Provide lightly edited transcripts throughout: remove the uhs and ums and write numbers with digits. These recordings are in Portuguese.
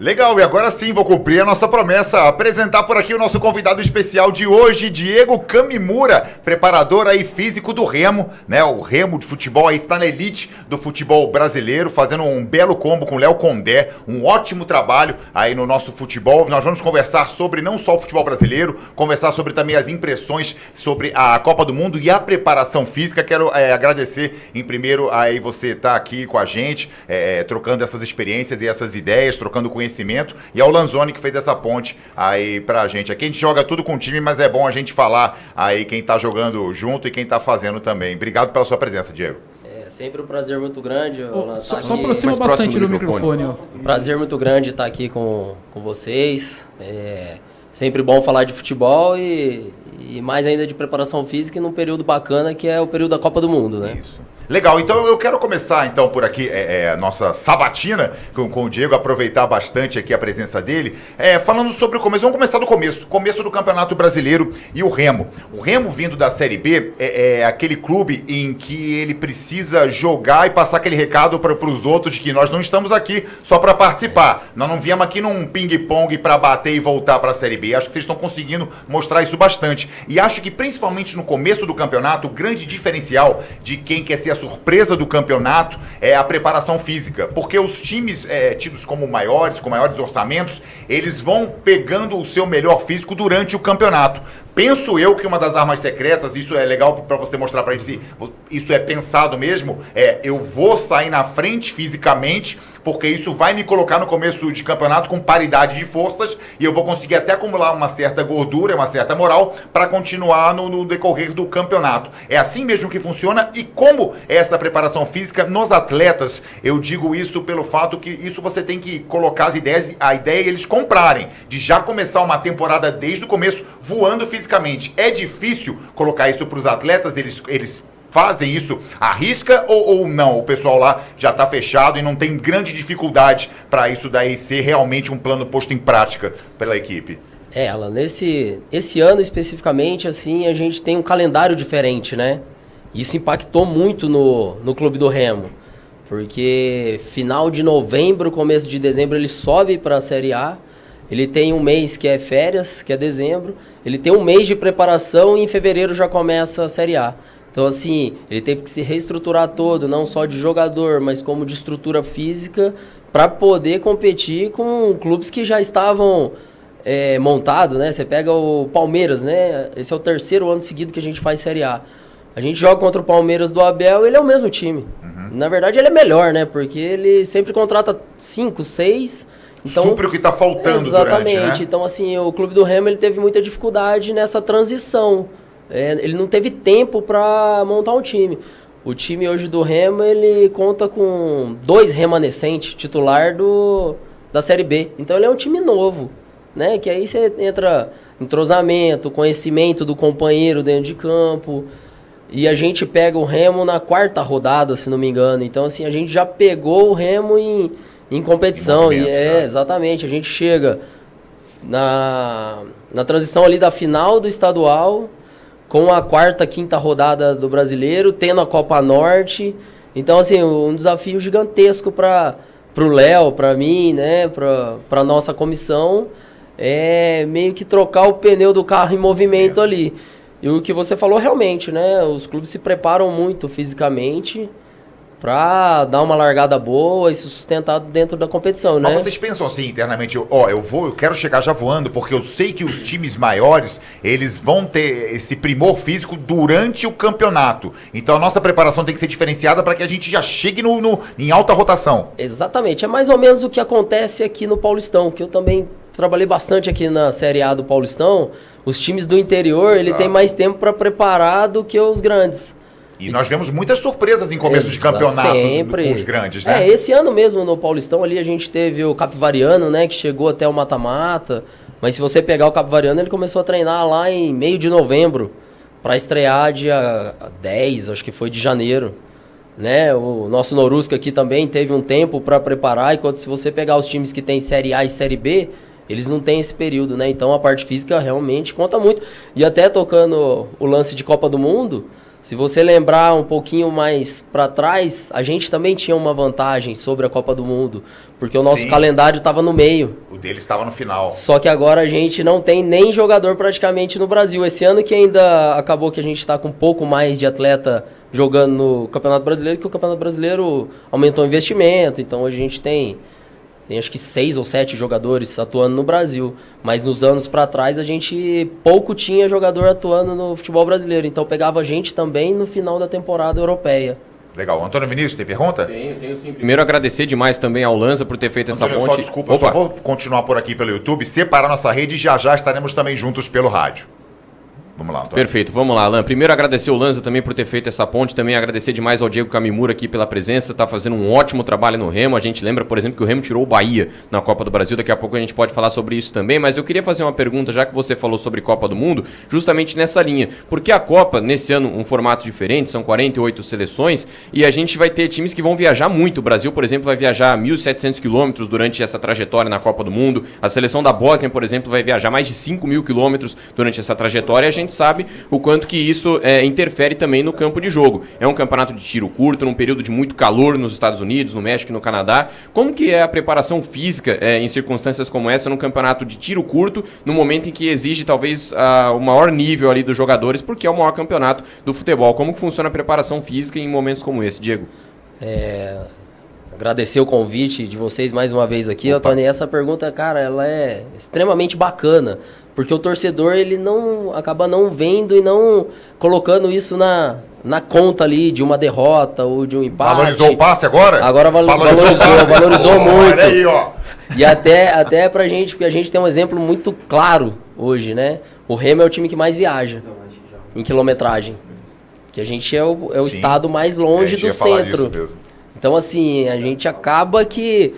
Legal, e agora sim vou cumprir a nossa promessa, apresentar por aqui o nosso convidado especial de hoje, Diego Kamimura, preparador aí físico do Remo, né? O Remo de futebol aí está na elite do futebol brasileiro, fazendo um belo combo com o Léo Condé, um ótimo trabalho aí no nosso futebol. Nós vamos conversar sobre não só o futebol brasileiro, conversar sobre também as impressões sobre a Copa do Mundo e a preparação física. Quero agradecer em primeiro aí você estar aqui com a gente, trocando essas experiências e essas ideias, trocando conhecimento, e ao Lanzoni que fez essa ponte aí pra gente. Aqui a gente joga tudo com o time, mas é bom a gente falar aí quem tá jogando junto e quem tá fazendo também. Obrigado pela sua presença, Diego. É sempre um prazer muito grande. Só aproxima bastante do microfone. Um prazer muito grande estar aqui com vocês. Sempre bom falar de futebol e mais ainda de preparação física num período bacana que é o período da Copa do Mundo, né? Isso. Legal, então eu quero começar então por aqui a nossa sabatina com o Diego, aproveitar bastante aqui a presença dele, falando sobre o começo. Vamos começar do começo do Campeonato Brasileiro e o Remo. O Remo vindo da Série B é aquele clube em que ele precisa jogar e passar aquele recado para os outros de que nós não estamos aqui só para participar. Nós não viemos aqui num ping-pong para bater e voltar para a Série B. Acho que vocês estão conseguindo mostrar isso bastante. E acho que principalmente no começo do campeonato, o grande diferencial de quem quer ser a surpresa do campeonato é a preparação física, porque os times tidos como maiores, com maiores orçamentos, eles vão pegando o seu melhor físico durante o campeonato. Penso eu que uma das armas secretas, isso é legal para você mostrar para gente se isso é pensado mesmo, eu vou sair na frente fisicamente, porque isso vai me colocar no começo de campeonato com paridade de forças e eu vou conseguir até acumular uma certa gordura, uma certa moral para continuar no decorrer do campeonato. É assim mesmo que funciona. E como é essa preparação física nos atletas? Eu digo isso pelo fato que isso você tem que colocar a ideia e eles comprarem, de já começar uma temporada desde o começo voando fisicamente. É difícil colocar isso para os atletas, eles fazem isso à risca ou não? O pessoal lá já está fechado e não tem grande dificuldade para isso daí ser realmente um plano posto em prática pela equipe? Alan, esse ano especificamente, assim, a gente tem um calendário diferente, né? Isso impactou muito no Clube do Remo, porque final de novembro, começo de dezembro, ele sobe para a Série A. Ele tem um mês que é férias, que é dezembro. Ele tem um mês de preparação e em fevereiro já começa a Série A. Então, assim, ele teve que se reestruturar todo, não só de jogador, mas como de estrutura física, para poder competir com clubes que já estavam montados, né? Você pega o Palmeiras, né? Esse é o terceiro ano seguido que a gente faz Série A. A gente joga contra o Palmeiras do Abel, ele é o mesmo time. Uhum. Na verdade, ele é melhor, né? Porque ele sempre contrata 5, 6... Então, supre o que está faltando. Exatamente. Durante, né? Então, assim, o Clube do Remo ele teve muita dificuldade nessa transição. Ele não teve tempo para montar um time. O time hoje do Remo, ele conta com 2 remanescentes titular da Série B. Então, ele é um time novo, né? Que aí você entra entrosamento, conhecimento do companheiro dentro de campo. E a gente pega o Remo na 4ª rodada, se não me engano. Então, assim, a gente já pegou o Remo em competição, exatamente, a gente chega na transição ali da final do estadual, com a 4ª, 5ª rodada do Brasileiro, tendo a Copa Norte, então assim, um desafio gigantesco para o Léo, para mim, né, para nossa comissão, é meio que trocar o pneu do carro em movimento ali, e o que você falou realmente, né, os clubes se preparam muito fisicamente, para dar uma largada boa e se sustentar dentro da competição, né? Mas vocês pensam assim internamente, eu quero chegar já voando, porque eu sei que os times maiores, eles vão ter esse primor físico durante o campeonato. Então a nossa preparação tem que ser diferenciada para que a gente já chegue em alta rotação. Exatamente, é mais ou menos o que acontece aqui no Paulistão, que eu também trabalhei bastante aqui na Série A do Paulistão. Os times do interior, ele tem mais tempo para preparar do que os grandes. E nós vemos muitas surpresas em começo de campeonato com os grandes, né? Esse ano mesmo no Paulistão ali a gente teve o Capivariano, né, que chegou até o mata-mata. Mas se você pegar o Capivariano, ele começou a treinar lá em meio de novembro, para estrear dia 10, acho que foi de janeiro. Né? O nosso Norusca aqui também teve um tempo para preparar, enquanto se você pegar os times que tem Série A e Série B, eles não têm esse período, né? Então a parte física realmente conta muito. E até tocando o lance de Copa do Mundo, Se você lembrar um pouquinho mais para trás, a gente também tinha uma vantagem sobre a Copa do Mundo, porque o nosso calendário estava no meio. O dele estava no final. Só que agora a gente não tem nem jogador praticamente no Brasil. Esse ano que ainda acabou que a gente está com um pouco mais de atleta jogando no Campeonato Brasileiro, que o Campeonato Brasileiro aumentou o investimento, então hoje a gente tem acho que 6 ou 7 jogadores atuando no Brasil. Mas nos anos para trás a gente pouco tinha jogador atuando no futebol brasileiro. Então pegava a gente também no final da temporada europeia. Legal. Antônio Vinícius, tem pergunta? Tenho sim. Primeiro agradecer demais também ao Lanza por ter feito Antônio, essa ponte. Só desculpa, eu só vou continuar por aqui pelo YouTube, separar nossa rede e já estaremos também juntos pelo rádio. Vamos lá, Antônio. Perfeito, vamos lá, Alan. Primeiro agradecer o Lanza também por ter feito essa ponte, também agradecer demais ao Diego Camimura aqui pela presença, está fazendo um ótimo trabalho no Remo. A gente lembra, por exemplo, que o Remo tirou o Bahia na Copa do Brasil, daqui a pouco a gente pode falar sobre isso também, mas eu queria fazer uma pergunta, já que você falou sobre Copa do Mundo, justamente nessa linha, porque a Copa, nesse ano, um formato diferente, são 48 seleções, e a gente vai ter times que vão viajar muito. O Brasil, por exemplo, vai viajar 1.700 quilômetros durante essa trajetória na Copa do Mundo, a seleção da Bósnia, por exemplo, vai viajar mais de 5.000 quilômetros durante essa trajetória, e a gente sabe o quanto que isso interfere também no campo de jogo. É um campeonato de tiro curto, num período de muito calor nos Estados Unidos, no México e no Canadá. Como que é a preparação física em circunstâncias como essa, num campeonato de tiro curto, no momento em que exige talvez o maior nível ali dos jogadores, porque é o maior campeonato do futebol? Como que funciona a preparação física em momentos como esse, Diego? Agradecer o convite de vocês mais uma vez aqui, Antônio. Essa pergunta, cara, ela é extremamente bacana, porque o torcedor ele acaba não vendo e não colocando isso na conta ali de uma derrota ou de um empate. Valorizou o passe agora? Agora valorizou muito. Olha aí, ó. E até pra gente, porque a gente tem um exemplo muito claro hoje, né? O Remo é o time que mais viaja em quilometragem, que a gente é o estado mais longe do centro. Então, assim, a gente acaba que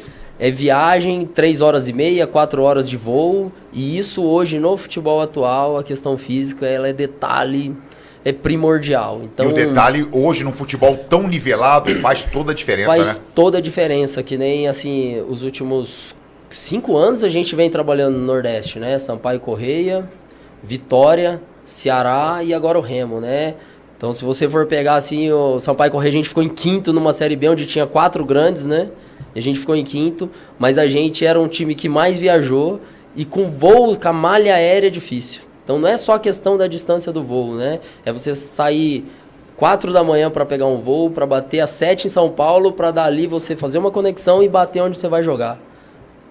viagem 3 horas e meia, 4 horas de voo. E isso hoje, no futebol atual, a questão física, ela é detalhe, é primordial. Então, e o detalhe, hoje, num futebol tão nivelado, faz toda a diferença, né? Faz toda a diferença, que nem, assim, os últimos 5 anos a gente vem trabalhando no Nordeste, né? Sampaio Correia, Vitória, Ceará e agora o Remo, né? Então, se você for pegar, assim, o Sampaio Correia, a gente ficou em quinto numa Série B, onde tinha 4 grandes, né? E a gente ficou em quinto, mas a gente era um time que mais viajou e com voo, com a malha aérea é difícil. Então, não é só a questão da distância do voo, né? É você sair 4 da manhã para pegar um voo, para bater às 7 em São Paulo, para dali você fazer uma conexão e bater onde você vai jogar.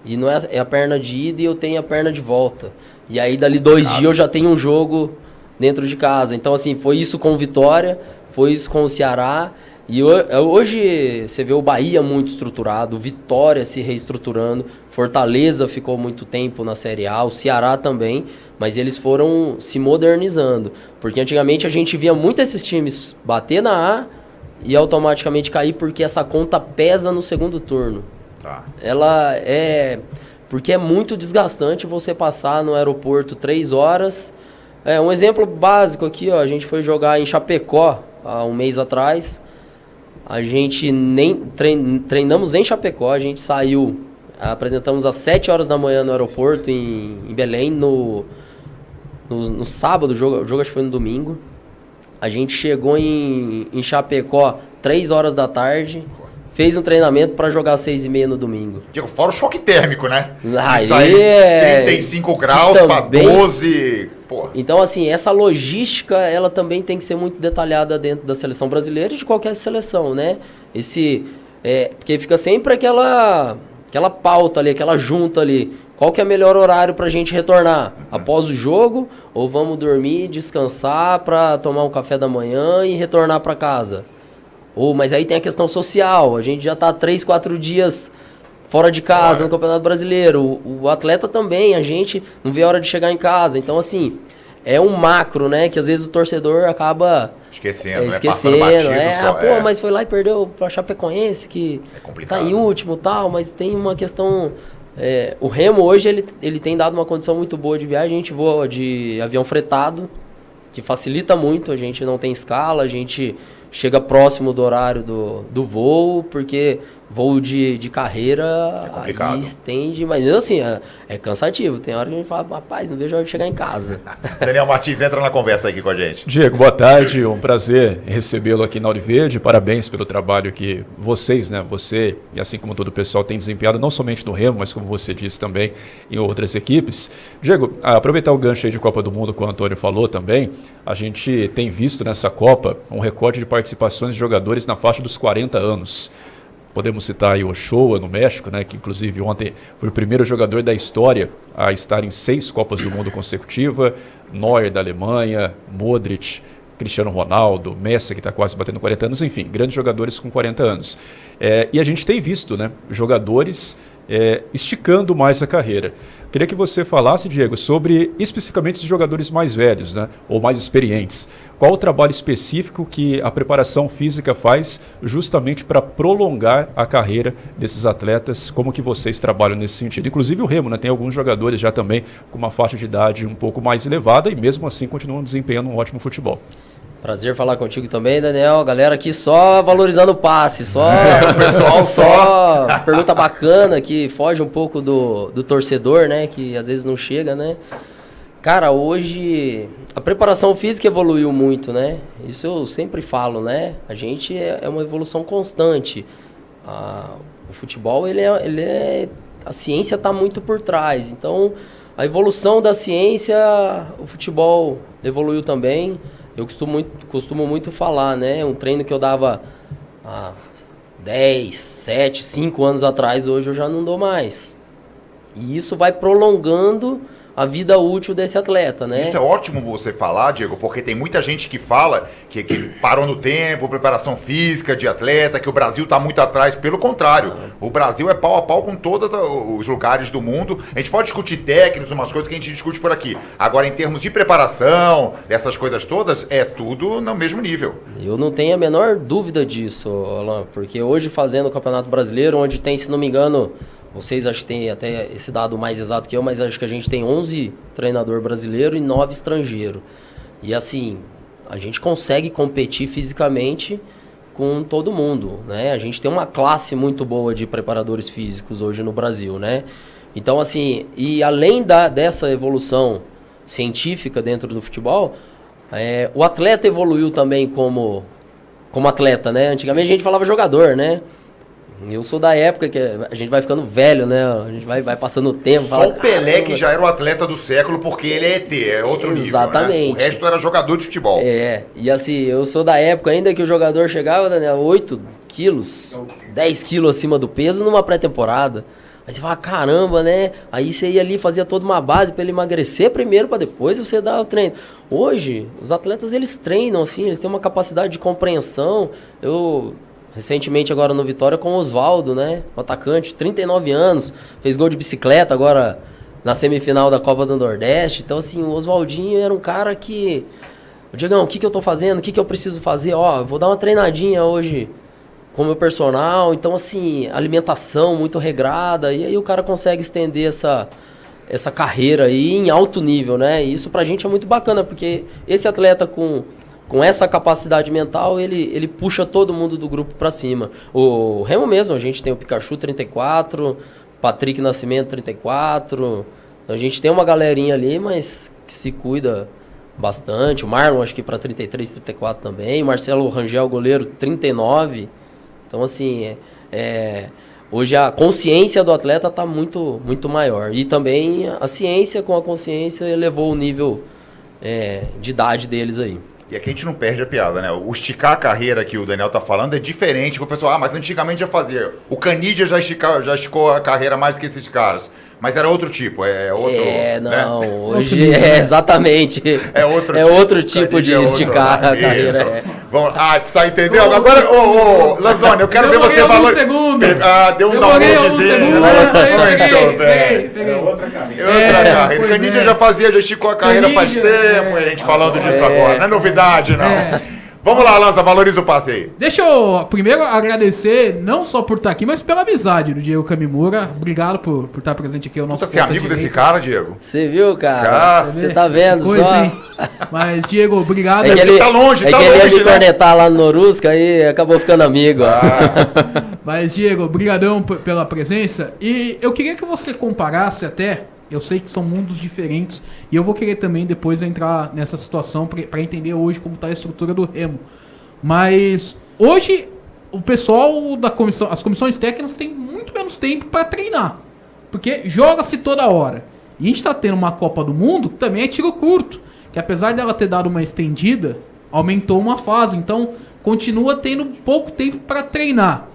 E não é a perna de ida e eu tenho a perna de volta. E aí, dali 2 dias, eu já tenho um jogo dentro de casa. Então, assim, foi isso com o Vitória, foi isso com o Ceará. E hoje você vê o Bahia muito estruturado, o Vitória se reestruturando, Fortaleza ficou muito tempo na Série A, o Ceará também, mas eles foram se modernizando. Porque antigamente a gente via muito esses times bater na A e automaticamente cair, porque essa conta pesa no segundo turno. Tá. Ela é... Porque é muito desgastante você passar no aeroporto 3 horas... um exemplo básico aqui, ó, a gente foi jogar em Chapecó há um mês atrás. A gente nem treinamos em Chapecó, a gente saiu, apresentamos às 7 horas da manhã no aeroporto em Belém, no sábado, o jogo acho que foi no domingo. A gente chegou em Chapecó 3 horas da tarde, fez um treinamento para jogar às 6h30 no domingo. Diego, fora o choque térmico, né? Aí é 35 graus para 12... Pô. Então, assim, essa logística, ela também tem que ser muito detalhada dentro da seleção brasileira e de qualquer seleção, né? Porque fica sempre aquela pauta ali, aquela junta ali. Qual que é o melhor horário pra gente retornar? Após o jogo? Ou vamos dormir, descansar pra tomar um café da manhã e retornar pra casa? Mas aí tem a questão social. A gente já tá 3, 4 dias fora de casa, no Campeonato Brasileiro. O atleta também, a gente não vê a hora de chegar em casa. Então, assim, é um macro, né? Que às vezes o torcedor acaba esquecendo, né? Mas foi lá e perdeu pra Chapecoense, que tá em último e tal, mas tem uma questão... o Remo hoje, ele tem dado uma condição muito boa de viagem. A gente voa de avião fretado, que facilita muito, a gente não tem escala, a gente chega próximo do horário do voo, porque voo de carreira aí estende, mas mesmo assim, é cansativo. Tem hora que a gente fala, rapaz, não vejo a hora de chegar em casa. Daniel Martins, entra na conversa aqui com a gente. Diego, boa tarde, um prazer recebê-lo aqui na Auriverde, parabéns pelo trabalho que vocês, né, você e assim como todo o pessoal tem desempenhado, não somente no Remo, mas como você disse também em outras equipes. Diego, aproveitar o gancho aí de Copa do Mundo que o Antônio falou também, a gente tem visto nessa Copa um recorde de participações de jogadores na faixa dos 40 anos. Podemos citar aí o Ochoa no México, né, que inclusive ontem foi o primeiro jogador da história a estar em 6 Copas do Mundo consecutivas, Neuer da Alemanha, Modric, Cristiano Ronaldo, Messi, que está quase batendo 40 anos, enfim, grandes jogadores com 40 anos. E a gente tem visto, né, jogadores esticando mais a carreira. Queria que você falasse, Diego, sobre especificamente os jogadores mais velhos, né, ou mais experientes. Qual o trabalho específico que a preparação física faz justamente para prolongar a carreira desses atletas? Como que vocês trabalham nesse sentido? Inclusive o Remo, né, tem alguns jogadores já também com uma faixa de idade um pouco mais elevada e mesmo assim continuam desempenhando um ótimo futebol. Prazer falar contigo também, Daniel. Galera aqui só valorizando o passe, só o pessoal só pergunta bacana que foge um pouco do torcedor, né? Que às vezes não chega, né? Cara, hoje a preparação física evoluiu muito, né? Isso eu sempre falo, né? A gente é uma evolução constante. O futebol, a ciência está muito por trás. Então, a evolução da ciência, o futebol evoluiu também. Eu costumo muito falar, né? Um treino que eu dava há 10, 7, 5 anos atrás, hoje eu já não dou mais. E isso vai prolongando a vida útil desse atleta, né? Isso é ótimo você falar, Diego, porque tem muita gente que fala que parou no tempo, preparação física de atleta, que o Brasil está muito atrás. Pelo contrário, o Brasil é pau a pau com todos os lugares do mundo. A gente pode discutir técnicos, umas coisas que a gente discute por aqui. Agora, em termos de preparação, essas coisas todas, é tudo no mesmo nível. Eu não tenho a menor dúvida disso, Alan, porque hoje fazendo o Campeonato Brasileiro, onde tem, se não me engano... Vocês acho que tem até esse dado mais exato que eu, mas acho que a gente tem 11 treinador brasileiro e 9 estrangeiro. E assim, a gente consegue competir fisicamente com todo mundo, né? A gente tem uma classe muito boa de preparadores físicos hoje no Brasil, né? Então assim, e além dessa evolução científica dentro do futebol, o atleta evoluiu também como atleta, né? Antigamente a gente falava jogador, né? Eu sou da época que a gente vai ficando velho, né? A gente vai passando o tempo. Só o Pelé que já era o atleta do século, porque ele é ET, é outro nível. Exatamente. Né? O resto era jogador de futebol. E assim, eu sou da época ainda que o jogador chegava, Daniel, 8 quilos, 10 quilos acima do peso numa pré-temporada. Aí você fala, caramba, né? Aí você ia ali, fazia toda uma base para ele emagrecer primeiro, para depois você dar o treino. Hoje, os atletas, eles treinam, assim, eles têm uma capacidade de compreensão. Recentemente agora no Vitória com o Osvaldo, né? O atacante, 39 anos, fez gol de bicicleta agora na semifinal da Copa do Nordeste. Então assim, o Osvaldinho era um cara que... Diegão, o que eu tô fazendo? O que eu preciso fazer? Ó, vou dar uma treinadinha hoje com o meu personal. Então assim, alimentação muito regrada. E aí o cara consegue estender essa carreira aí em alto nível, né? E isso pra gente é muito bacana, porque esse atleta com essa capacidade mental, ele puxa todo mundo do grupo para cima. O Remo mesmo, a gente tem o Pikachu 34, Patrick Nascimento 34. Então a gente tem uma galerinha ali, mas que se cuida bastante. O Marlon, acho que para 33, 34 também. O Marcelo Rangel, goleiro, 39. Então, assim, hoje a consciência do atleta está muito, muito maior. E também a ciência com a consciência elevou o nível de idade deles aí. E aqui a gente não perde a piada, né? O esticar a carreira que o Daniel tá falando é diferente pro pessoal. Mas antigamente já fazia. O Canidia já esticou a carreira mais que esses caras. Mas era outro tipo, outro... não, né? hoje exatamente. É outro tipo de esticar a carreira. Vamos, você entendeu? Agora, Lanzoni, eu quero ver você valorizar. Deu um downloadzinho. Peguei. Outra carreira. O Canidia já esticou a carreira faz tempo, a gente falando disso agora. Não é novidade, não. Vamos lá, Lanza, valoriza o passe aí. Deixa eu primeiro agradecer, não só por estar aqui, mas pela amizade do Diego Kamimura. Obrigado por estar presente aqui. Você é amigo desse cara, Diego? Você viu, cara? Você tá vendo coisa, só? Hein? Mas, Diego, obrigado. É que ele tá longe, é tá que longe, ele ia me né? cornetar lá no Norusca e acabou ficando amigo. Mas, Diego, brigadão pela presença. E eu queria que você comparasse até... Eu sei que são mundos diferentes e eu vou querer também depois entrar nessa situação para entender hoje como está a estrutura do Remo. Mas hoje o pessoal da comissão, as comissões técnicas têm muito menos tempo para treinar, porque joga-se toda hora. E a gente está tendo uma Copa do Mundo que também é tiro curto, que apesar dela ter dado uma estendida, aumentou uma fase, então continua tendo pouco tempo para treinar.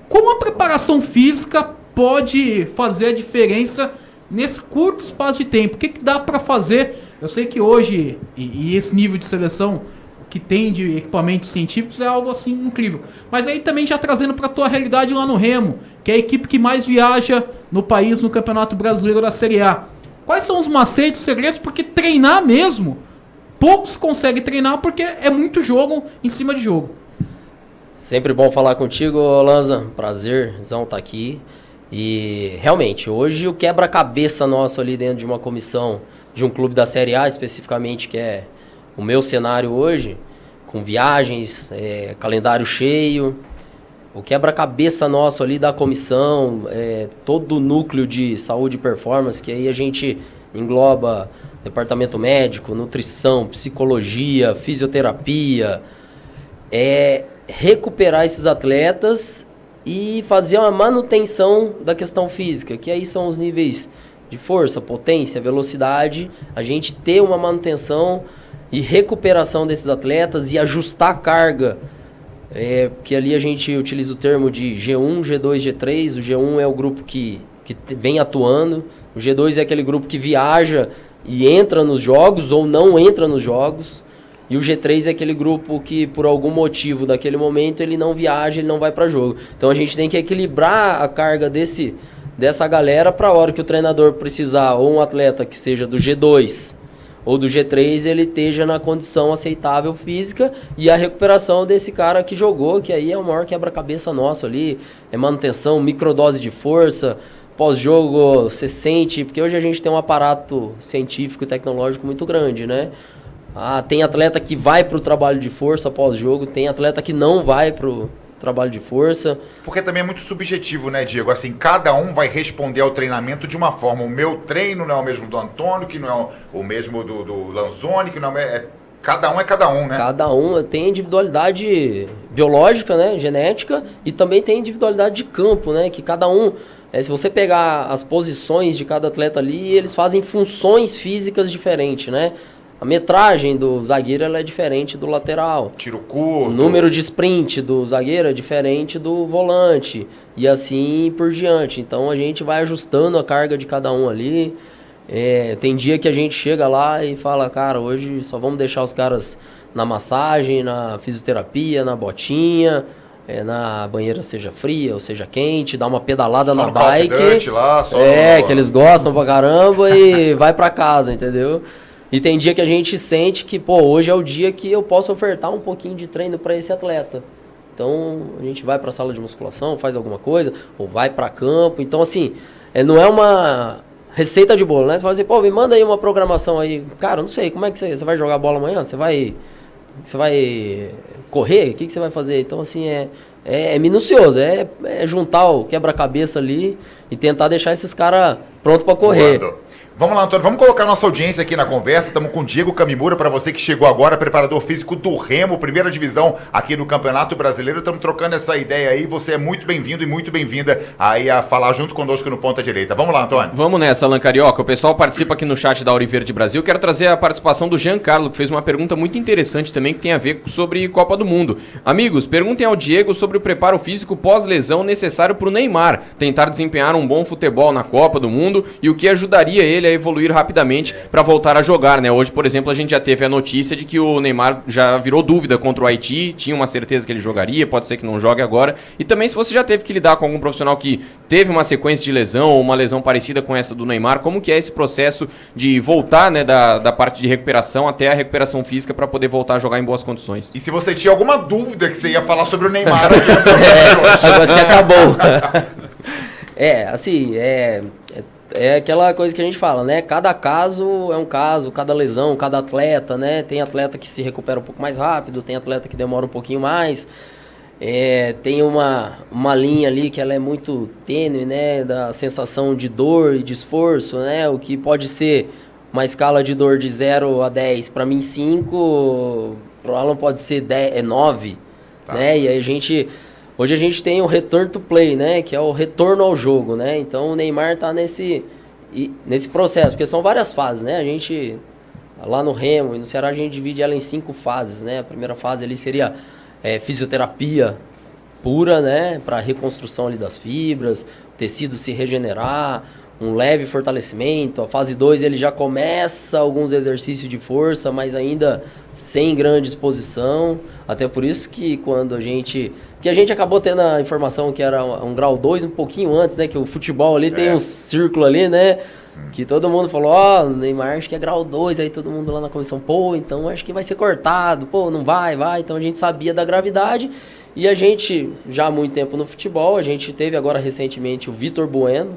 Como a preparação física pode fazer a diferença nesse curto espaço de tempo? O que dá para fazer? Eu sei que hoje, e esse nível de seleção que tem de equipamentos científicos é algo assim incrível. Mas aí também já trazendo para a tua realidade lá no Remo, que é a equipe que mais viaja no país no Campeonato Brasileiro da Série A. Quais são os macetes, segredos? Porque treinar mesmo, poucos conseguem treinar porque é muito jogo em cima de jogo. Sempre bom falar contigo, Lanza. Prazerzão estar aqui. E realmente, hoje o quebra-cabeça nosso ali dentro de uma comissão de um clube da Série A, especificamente, que é o meu cenário hoje, com viagens, calendário cheio, o quebra-cabeça nosso ali da comissão, todo o núcleo de saúde e performance, que aí a gente engloba departamento médico, nutrição, psicologia, fisioterapia, recuperar esses atletas e fazer uma manutenção da questão física, que aí são os níveis de força, potência, velocidade, a gente ter uma manutenção e recuperação desses atletas e ajustar a carga, porque ali a gente utiliza o termo de G1, G2, G3, o G1 é o grupo que vem atuando, o G2 é aquele grupo que viaja e entra nos jogos ou não entra nos jogos, e o G3 é aquele grupo que, por algum motivo, daquele momento, ele não viaja, ele não vai para jogo. Então a gente tem que equilibrar a carga dessa galera para a hora que o treinador precisar, ou um atleta que seja do G2 ou do G3, ele esteja na condição aceitável física e a recuperação desse cara que jogou, que aí é o maior quebra-cabeça nosso ali, é manutenção, microdose de força, pós-jogo você sente, porque hoje a gente tem um aparato científico e tecnológico muito grande, né? Tem atleta que vai para o trabalho de força pós-jogo, tem atleta que não vai para o trabalho de força. Porque também é muito subjetivo, né, Diego? Assim, cada um vai responder ao treinamento de uma forma. O meu treino não é o mesmo do Antônio, que não é o mesmo do Lanzoni, que não é... Cada um é cada um, né? Cada um tem individualidade biológica, né, genética, e também tem individualidade de campo, né, que cada um... se você pegar as posições de cada atleta ali, eles fazem funções físicas diferentes, né? A metragem do zagueiro ela é diferente do lateral. Tiro curto. O número de sprint do zagueiro é diferente do volante. E assim por diante. Então a gente vai ajustando a carga de cada um ali. Tem dia que a gente chega lá e fala, cara, hoje só vamos deixar os caras na massagem, na fisioterapia, na botinha, na banheira seja fria ou seja quente, dá uma pedalada na bike. Lá, que eles gostam pra caramba e vai pra casa, entendeu? E tem dia que a gente sente que, hoje é o dia que eu posso ofertar um pouquinho de treino para esse atleta. Então, a gente vai para a sala de musculação, faz alguma coisa, ou vai para campo. Então, assim, não é uma receita de bolo, né? Você fala assim, me manda aí uma programação aí. Cara, não sei, como é que você vai jogar bola amanhã? Você vai correr? O que você vai fazer? Então, assim, é minucioso. É juntar o quebra-cabeça ali e tentar deixar esses caras prontos para correr. Voando. Vamos lá, Antônio, vamos colocar nossa audiência aqui na conversa. Estamos com o Diego Kamimura, para você que chegou agora, preparador físico do Remo, primeira divisão aqui no Campeonato Brasileiro. Estamos trocando essa ideia aí. Você é muito bem-vindo e muito bem-vinda aí a falar junto conosco no Ponta Direita. Vamos lá, Antônio. Vamos nessa, Alan Carioca. O pessoal participa aqui no chat da Auriverde Brasil. Quero trazer a participação do Giancarlo, que fez uma pergunta muito interessante também, que tem a ver sobre Copa do Mundo. Amigos, perguntem ao Diego sobre o preparo físico pós-lesão necessário para o Neymar tentar desempenhar um bom futebol na Copa do Mundo e o que ajudaria ele a a evoluir rapidamente para voltar a jogar, né? Hoje, por exemplo, a gente já teve a notícia de que o Neymar já virou dúvida contra o Haiti, tinha uma certeza que ele jogaria, pode ser que não jogue agora. E também se você já teve que lidar com algum profissional que teve uma sequência de lesão ou uma lesão parecida com essa do Neymar, como que é esse processo de voltar, né, da parte de recuperação até a recuperação física para poder voltar a jogar em boas condições? E se você tinha alguma dúvida que você ia falar sobre o Neymar, agora você acabou. Assim, é aquela coisa que a gente fala, né? Cada caso é um caso, cada lesão, cada atleta, né? Tem atleta que se recupera um pouco mais rápido, tem atleta que demora um pouquinho mais. Tem uma linha ali que ela é muito tênue, né? Da sensação de dor e de esforço, né? O que pode ser uma escala de dor de 0 a 10, para mim 5, para o Alan pode ser 9, tá, né? E aí hoje a gente tem o return to play, né? Que é o retorno ao jogo, né? Então o Neymar tá nesse processo, porque são várias fases, né? A gente, lá no Remo e no Ceará, a gente divide ela em 5 fases, né? A primeira fase ali seria fisioterapia pura, né? Para reconstrução ali das fibras, o tecido se regenerar, um leve fortalecimento. A fase 2 ele já começa alguns exercícios de força, mas ainda sem grande exposição. Até por isso que quando a gente acabou tendo a informação que era um grau 2 um pouquinho antes, né? Que o futebol ali tem um círculo ali, né? Que todo mundo falou, Neymar acho que é grau 2, aí todo mundo lá na comissão, então acho que vai ser cortado, não vai. Então a gente sabia da gravidade e a gente, já há muito tempo no futebol, a gente teve agora recentemente o Vitor Bueno,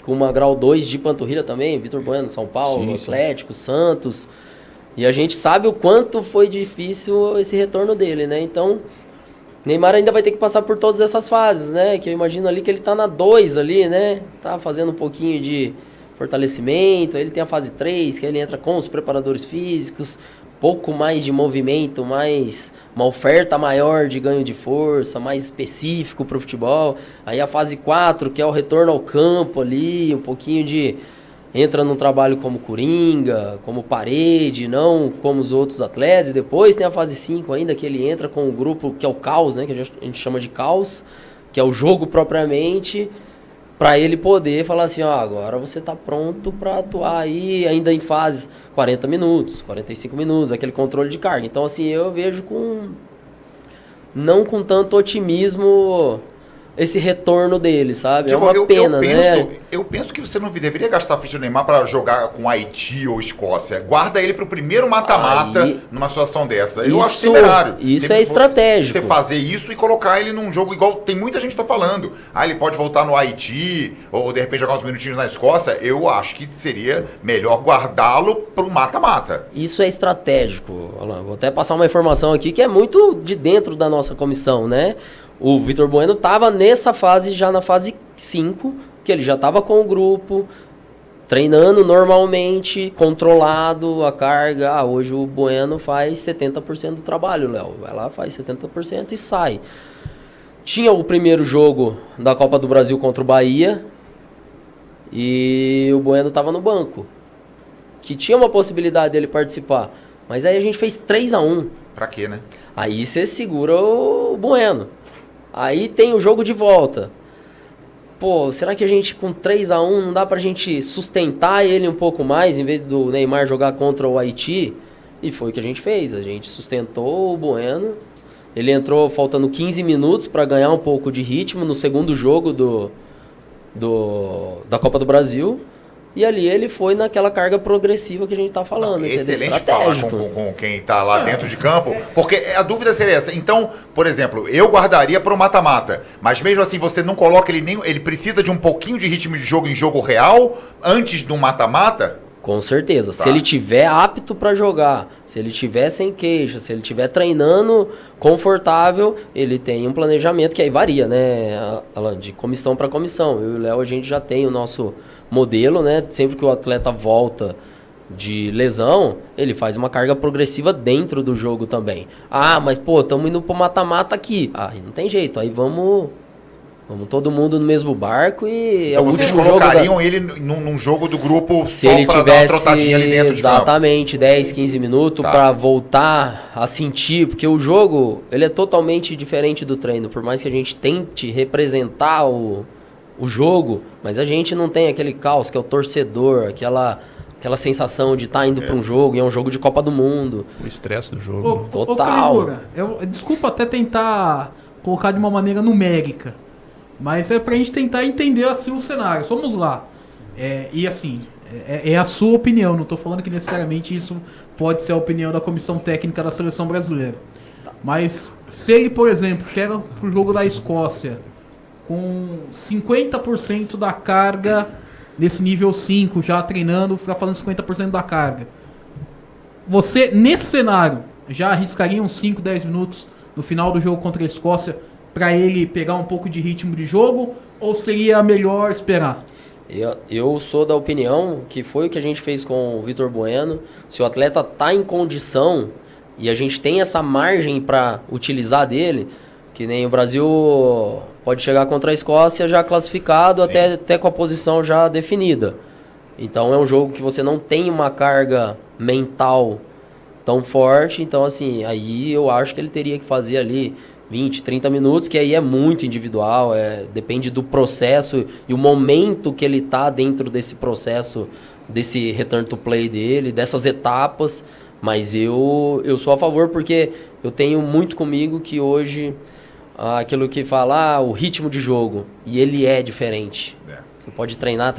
com uma grau 2 de panturrilha também, Vitor Bueno, São Paulo, sim. Atlético, Santos, e a gente sabe o quanto foi difícil esse retorno dele, né? Então, Neymar ainda vai ter que passar por todas essas fases, né? Que eu imagino ali que ele tá na 2 ali, né? Tá fazendo um pouquinho de fortalecimento, aí ele tem a fase 3, que ele entra com os preparadores físicos, pouco mais de movimento, uma oferta maior de ganho de força, mais específico para o futebol. Aí a fase 4, que é o retorno ao campo ali, um pouquinho de... Entra num trabalho como Coringa, como Parede, não como os outros atletas. E depois tem a fase 5 ainda, que ele entra com o grupo que é o caos, né? Que a gente chama de caos, que é o jogo propriamente, para ele poder falar assim, agora você está pronto para atuar aí ainda em fases 40 minutos, 45 minutos, aquele controle de carga. Então, assim, eu vejo não com tanto otimismo esse retorno dele, sabe? Tipo, é uma pena, né? Eu penso que você não deveria gastar a ficha do Neymar para jogar com Haiti ou Escócia. Guarda ele para o primeiro mata-mata numa situação dessa. Eu acho temerário. Isso é estratégico. Você fazer isso e colocar ele num jogo igual tem muita gente que está falando. Ele pode voltar no Haiti ou de repente jogar uns minutinhos na Escócia. Eu acho que seria melhor guardá-lo para o mata-mata. Isso é estratégico, Alan. Vou até passar uma informação aqui que é muito de dentro da nossa comissão, né? O Vitor Bueno estava nessa fase, já na fase 5, que ele já estava com o grupo, treinando normalmente, controlado a carga. Hoje o Bueno faz 70% do trabalho, Léo. Vai lá, faz 70% e sai. Tinha o primeiro jogo da Copa do Brasil contra o Bahia e o Bueno estava no banco, que tinha uma possibilidade dele participar. Mas aí a gente fez 3-1. Pra quê, né? Aí você segura o Bueno. Aí tem o jogo de volta. Será que a gente com 3-1 não dá pra gente sustentar ele um pouco mais, em vez do Neymar jogar contra o Haiti? E foi o que a gente fez. A gente sustentou o Bueno. Ele entrou faltando 15 minutos para ganhar um pouco de ritmo no segundo jogo da Copa do Brasil. E ali ele foi naquela carga progressiva que a gente está falando. Excelente falar com quem está lá dentro de campo, porque a dúvida seria essa. Então, por exemplo, eu guardaria para o mata-mata, mas mesmo assim você não coloca ele precisa de um pouquinho de ritmo de jogo em jogo real antes do mata-mata? Com certeza. Tá. Se ele tiver apto para jogar, se ele tiver sem queixa, se ele tiver treinando confortável, ele tem um planejamento que aí varia, né, Alan, de comissão para comissão. Eu e o Léo, a gente já tem o nosso modelo, né? Sempre que o atleta volta de lesão, ele faz uma carga progressiva dentro do jogo também. Mas estamos indo pro mata-mata aqui. Não tem jeito, aí vamos todo mundo no mesmo barco e então vocês colocariam ele num jogo do grupo se ele tivesse dar uma trotadinha ali dentro exatamente de 10, 15 minutos para voltar a sentir, porque o jogo ele é totalmente diferente do treino, por mais que a gente tente representar o jogo, mas a gente não tem aquele caos que é o torcedor, aquela sensação de estar indo para um jogo, e é um jogo de Copa do Mundo. O estresse do jogo. Total. Calimura, desculpa até tentar colocar de uma maneira numérica, mas é pra gente tentar entender assim o cenário. Vamos lá. E assim, é a sua opinião, não tô falando que necessariamente isso pode ser a opinião da comissão técnica da seleção brasileira. Mas se ele, por exemplo, chega pro jogo da Escócia com 50% da carga nesse nível 5, já treinando, ficar falando 50% da carga. Você, nesse cenário, já arriscaria uns 5, 10 minutos no final do jogo contra a Escócia para ele pegar um pouco de ritmo de jogo? Ou seria melhor esperar? Eu sou da opinião que foi o que a gente fez com o Vitor Bueno. Se o atleta está em condição e a gente tem essa margem para utilizar dele, que nem o Brasil pode chegar contra a Escócia já classificado, até com a posição já definida. Então é um jogo que você não tem uma carga mental tão forte. Então assim, aí eu acho que ele teria que fazer ali 20, 30 minutos, que aí é muito individual, depende do processo e o momento que ele está dentro desse processo, desse return to play dele, dessas etapas. Mas eu sou a favor, porque eu tenho muito comigo que hoje aquilo que fala, o ritmo de jogo, e ele é diferente. Você pode treinar.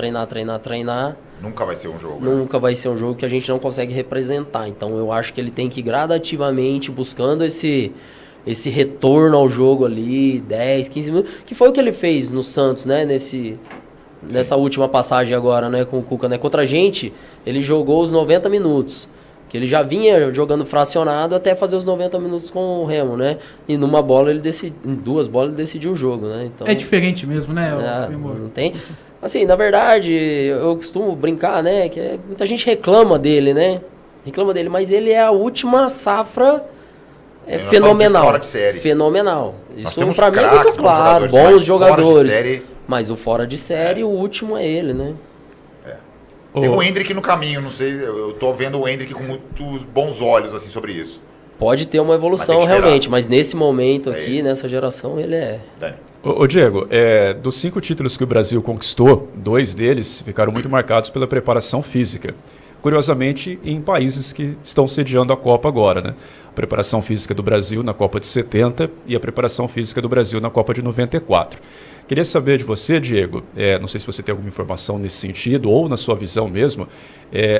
Nunca vai ser um jogo. Nunca vai ser um jogo que a gente não consegue representar. Então eu acho que ele tem que ir gradativamente buscando esse retorno ao jogo ali, 10, 15 minutos, que foi o que ele fez no Santos, né? Nessa última passagem agora, né, com o Cuca, né? Contra a gente, ele jogou os 90 minutos. Que ele já vinha jogando fracionado até fazer os 90 minutos com o Remo, né? E em 2 bolas ele decidiu o jogo, né? Então, é diferente mesmo, né? Não tem. Assim, na verdade, eu costumo brincar, né? Que muita gente reclama dele, né? Mas ele é a última safra fenomenal. Fora de série. Fenomenal. Nós Isso temos pra mim é muito claro. Bons jogadores. Mas o fora de série, o último é ele, né? Tem o Endrick no caminho, não sei, eu tô vendo o Endrick com muitos bons olhos assim sobre isso. Pode ter uma evolução realmente, mas nesse momento aqui, nessa geração, ele é... Ô Diego, dos 5 títulos que o Brasil conquistou, 2 deles ficaram muito marcados pela preparação física. Curiosamente, em países que estão sediando a Copa agora, né? A preparação física do Brasil na Copa de 70 e a preparação física do Brasil na Copa de 94. Queria saber de você, Diego, não sei se você tem alguma informação nesse sentido ou na sua visão mesmo,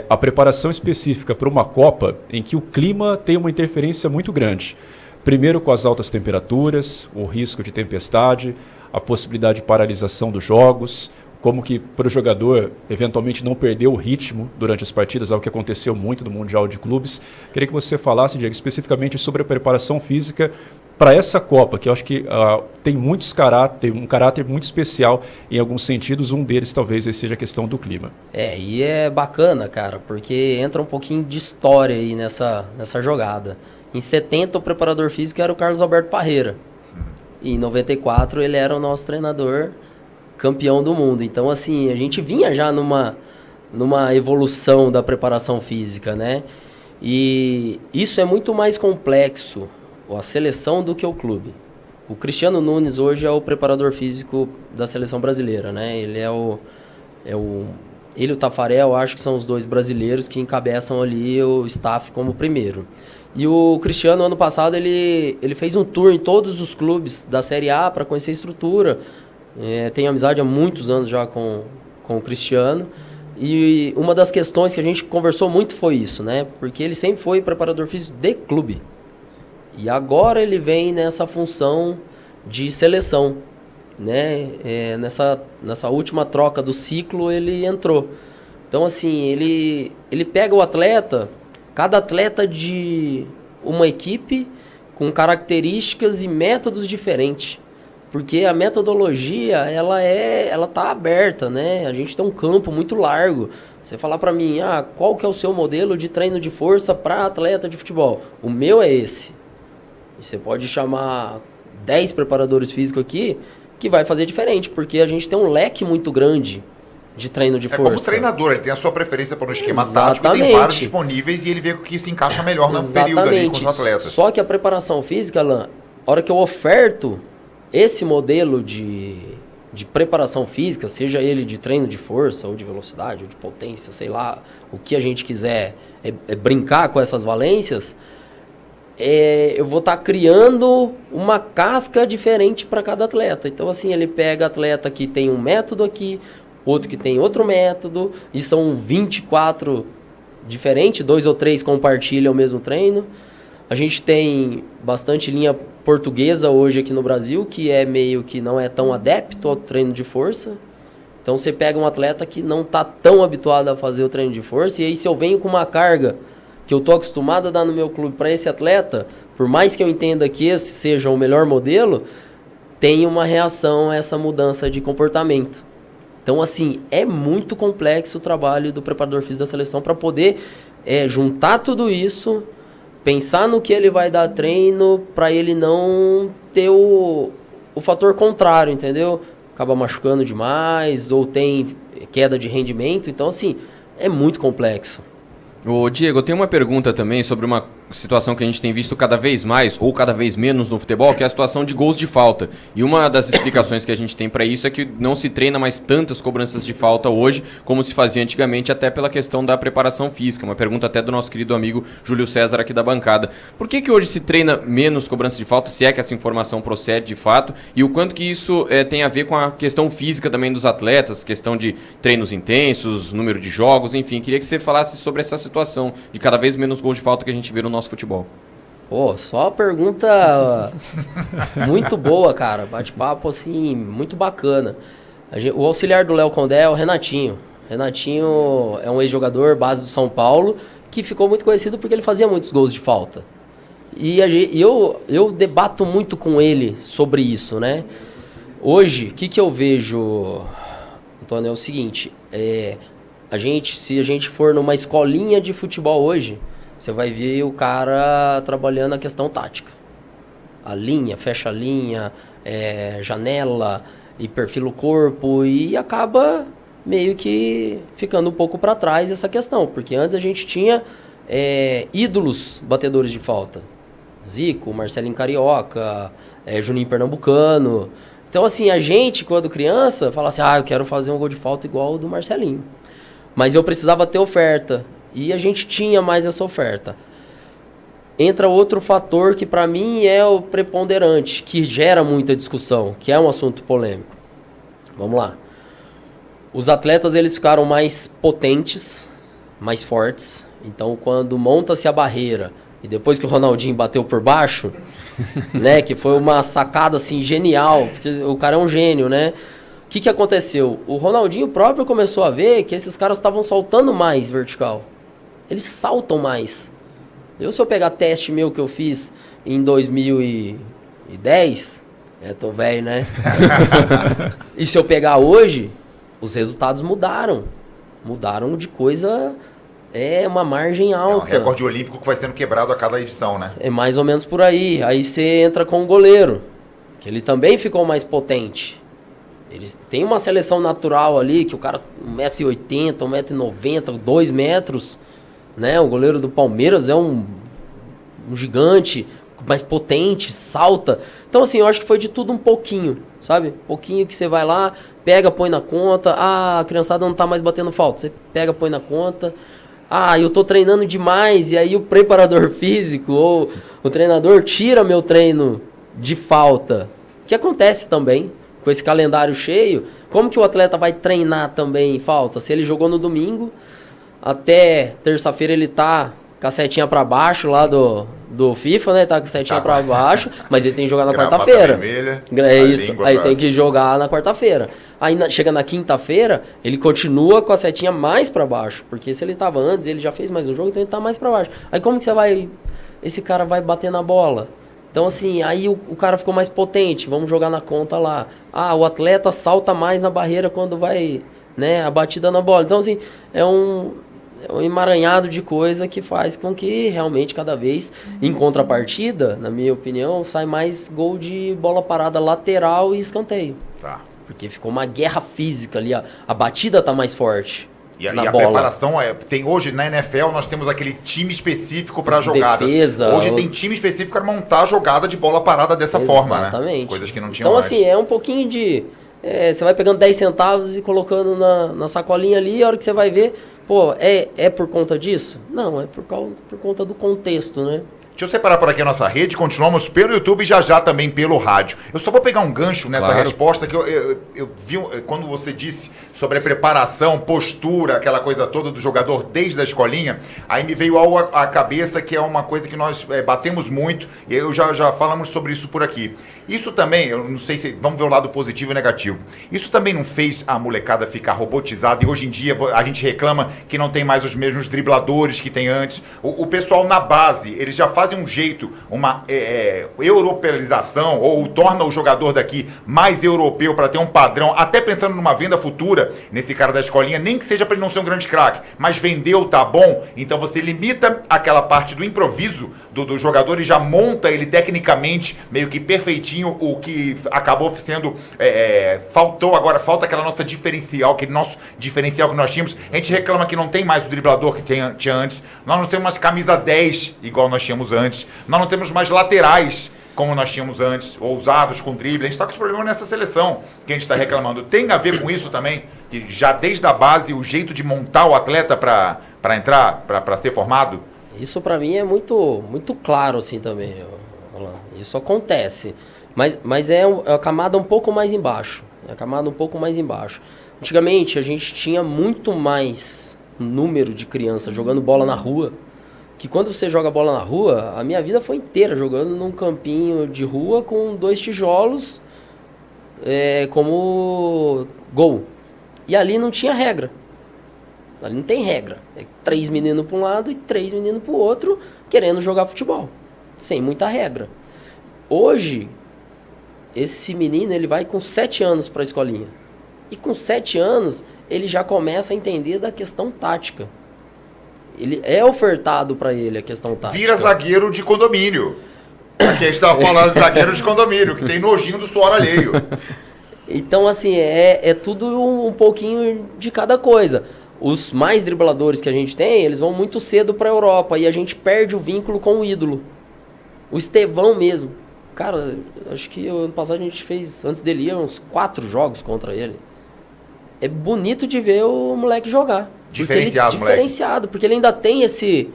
a preparação específica para uma Copa em que o clima tem uma interferência muito grande. Primeiro com as altas temperaturas, o risco de tempestade, a possibilidade de paralisação dos jogos, como que para o jogador eventualmente não perder o ritmo durante as partidas, algo que aconteceu muito no Mundial de Clubes. Queria que você falasse, Diego, especificamente sobre a preparação física para essa Copa, que eu acho que tem um caráter muito especial em alguns sentidos, um deles talvez seja a questão do clima. E é bacana, cara, porque entra um pouquinho de história aí nessa jogada. Em 70 o preparador físico era o Carlos Alberto Parreira, e em 94 ele era o nosso treinador campeão do mundo. Então assim, a gente vinha já numa evolução da preparação física, né? E isso é muito mais complexo, a seleção, do que o clube. O Cristiano Nunes hoje é o preparador físico da seleção brasileira, né? Ele ele e o Tafarel, acho que são os 2 brasileiros que encabeçam ali o staff como primeiro. E o Cristiano, ano passado, ele fez um tour em todos os clubes da Série A para conhecer a estrutura. Tem amizade há muitos anos já com o Cristiano. E uma das questões que a gente conversou muito foi isso, né? Porque ele sempre foi preparador físico de clube. E agora ele vem nessa função de seleção, né? Nessa última troca do ciclo ele entrou. Então assim, ele pega o atleta, cada atleta de uma equipe com características e métodos diferentes. Porque a metodologia, ela tá aberta, né? A gente tem um campo muito largo. Você falar para mim, qual que é o seu modelo de treino de força para atleta de futebol? O meu é esse. E você pode chamar 10 preparadores físicos aqui que vai fazer diferente, porque a gente tem um leque muito grande de treino de força. Como treinador, ele tem a sua preferência para um esquema tático, e tem vários disponíveis e ele vê o que se encaixa melhor no período ali com os atletas. Só que a preparação física, Alan, a hora que eu oferto esse modelo de de preparação física, seja ele de treino de força, ou de velocidade, ou de potência, sei lá, o que a gente quiser brincar com essas valências, eu vou estar criando uma casca diferente para cada atleta. Então, assim, ele pega atleta que tem um método aqui, outro que tem outro método, e são 24 diferentes, 2 ou 3 compartilham o mesmo treino. A gente tem bastante linha portuguesa hoje aqui no Brasil, que é meio que não é tão adepto ao treino de força. Então, você pega um atleta que não está tão habituado a fazer o treino de força, e aí se eu venho com uma carga que eu estou acostumado a dar no meu clube para esse atleta, por mais que eu entenda que esse seja o melhor modelo, tem uma reação a essa mudança de comportamento. Então, assim, é muito complexo o trabalho do preparador físico da seleção para poder juntar tudo isso, pensar no que ele vai dar treino, para ele não ter o fator contrário, entendeu? Acaba machucando demais, ou tem queda de rendimento. Então, assim, é muito complexo. Ô Diego, eu tenho uma pergunta também sobre uma situação que a gente tem visto cada vez mais ou cada vez menos no futebol, que é a situação de gols de falta. E uma das explicações que a gente tem para isso é que não se treina mais tantas cobranças de falta hoje como se fazia antigamente, até pela questão da preparação física. Uma pergunta até do nosso querido amigo Júlio César aqui da bancada. Por que hoje se treina menos cobranças de falta, se é que essa informação procede de fato, e o quanto que isso tem a ver com a questão física também dos atletas, questão de treinos intensos, número de jogos, enfim. Queria que você falasse sobre essa situação de cada vez menos gols de falta que a gente vê no nosso futebol. Pô, só pergunta muito boa, cara. Bate-papo, assim, muito bacana. O auxiliar do Léo Condé é o Renatinho. Renatinho é um ex-jogador, base do São Paulo, que ficou muito conhecido porque ele fazia muitos gols de falta. E eu debato muito com ele sobre isso, né? Hoje, o que eu vejo, Antônio, é o seguinte. Se a gente for numa escolinha de futebol hoje, você vai ver o cara trabalhando a questão tática. A linha, fecha a linha, janela, e perfila o corpo, e acaba meio que ficando um pouco para trás essa questão. Porque antes a gente tinha ídolos batedores de falta. Zico, Marcelinho Carioca, Juninho Pernambucano. Então, assim, a gente, quando criança, fala assim, eu quero fazer um gol de falta igual o do Marcelinho. Mas eu precisava ter oferta. E a gente tinha mais essa oferta. Entra outro fator que para mim é o preponderante, que gera muita discussão, que é um assunto polêmico. Vamos lá. Os atletas eles ficaram mais potentes, mais fortes. Então quando monta-se a barreira, e depois que o Ronaldinho bateu por baixo, né, que foi uma sacada assim genial, porque o cara é um gênio, né? O que aconteceu? O Ronaldinho próprio começou a ver que esses caras estavam saltando mais vertical. Eles saltam mais. Se eu pegar teste meu que eu fiz em 2010, tô velho, né? E se eu pegar hoje, os resultados mudaram. Mudaram de coisa, uma margem alta. É um recorde olímpico que vai sendo quebrado a cada edição, né? É mais ou menos por aí. Aí você entra com o goleiro, que ele também ficou mais potente. Eles têm uma seleção natural ali, que o cara 1,80m, 1,90m, 2 metros... Né? O goleiro do Palmeiras é um gigante, mais potente, salta. Então, assim, eu acho que foi de tudo um pouquinho, sabe? Pouquinho que você vai lá, pega, põe na conta. A criançada não tá mais batendo falta. Você pega, põe na conta. Eu tô treinando demais. E aí o preparador físico ou o treinador tira meu treino de falta. Que acontece também, com esse calendário cheio. Como que o atleta vai treinar também em falta? Se ele jogou no domingo... Até terça-feira ele tá com a setinha pra baixo lá do FIFA, né? Tá com a setinha pra baixo, mas ele tem que jogar na quarta-feira. É isso, aí tem que jogar na quarta-feira. Aí chega na quinta-feira, ele continua com a setinha mais pra baixo, porque se ele tava antes, ele já fez mais um jogo, então ele tá mais pra baixo. Aí como que esse cara vai bater na bola? Então assim, aí o cara ficou mais potente, vamos jogar na conta lá. O atleta salta mais na barreira quando vai, né, a batida na bola. Então assim, é um emaranhado de coisa que faz com que realmente cada vez, em contrapartida, na minha opinião, sai mais gol de bola parada lateral e escanteio. Tá. Porque ficou uma guerra física ali, a batida tá mais forte. E a preparação tem hoje na NFL nós temos aquele time específico para jogadas. Defesa, hoje tem time específico para montar a jogada de bola parada dessa forma, né? Exatamente. Coisas que não tinham então mais. Assim, é um pouquinho de Você vai pegando 10 centavos e colocando na sacolinha ali, a hora que você vai ver, pô, é por conta disso? Não, é por conta do contexto, né? Deixa eu separar por aqui a nossa rede, continuamos pelo YouTube e já também pelo rádio. Eu só vou pegar um gancho nessa resposta que eu vi quando você disse sobre a preparação, postura, aquela coisa toda do jogador desde a escolinha, aí me veio algo à cabeça que é uma coisa que nós batemos muito e eu já falamos sobre isso por aqui. Isso também, eu não sei se, vamos ver o lado positivo e negativo, isso também não fez a molecada ficar robotizada e hoje em dia a gente reclama que não tem mais os mesmos dribladores que tem antes. O pessoal na base, eles já fazem um jeito, uma europeização, ou torna o jogador daqui mais europeu para ter um padrão, até pensando numa venda futura, nesse cara da escolinha, nem que seja para ele não ser um grande craque, mas vendeu, tá bom, então você limita aquela parte do improviso do jogador e já monta ele tecnicamente, meio que perfeitinho, o que acabou sendo, falta aquela nossa diferencial, aquele nosso diferencial que nós tínhamos. A gente reclama que não tem mais o driblador que tinha antes, nós não temos mais camisa 10 igual nós tínhamos antes, nós não temos mais laterais como nós tínhamos antes, ousados com drible. A gente está com esse problema nessa seleção que a gente está reclamando. Tem a ver com isso também? Que já desde a base, o jeito de montar o atleta para entrar, para ser formado? Isso para mim é muito, muito claro assim também. Isso acontece. Mas é a camada um pouco mais embaixo. É a camada um pouco mais embaixo. Antigamente a gente tinha muito mais número de crianças jogando bola na rua, que quando você joga bola na rua, a minha vida foi inteira jogando num campinho de rua com 2 tijolos como gol. E ali não tinha regra. Ali não tem regra. É 3 meninos para um lado e 3 meninos para o outro querendo jogar futebol. Sem muita regra. Hoje, esse menino ele vai com 7 anos para a escolinha. E com 7 anos, ele já começa a entender da questão tática. Ele é ofertado para ele a questão tática. Vira zagueiro de condomínio. Aqui a gente estava falando de zagueiro de condomínio, que tem nojinho do suor alheio. Então, assim, é tudo um pouquinho de cada coisa. Os mais dribladores que a gente tem, eles vão muito cedo para a Europa e a gente perde o vínculo com o ídolo. O Estevão mesmo. Cara, acho que ano passado a gente fez, antes dele ir, uns 4 jogos contra ele. É bonito de ver o moleque jogar. Diferenciado, porque ele ainda tem esse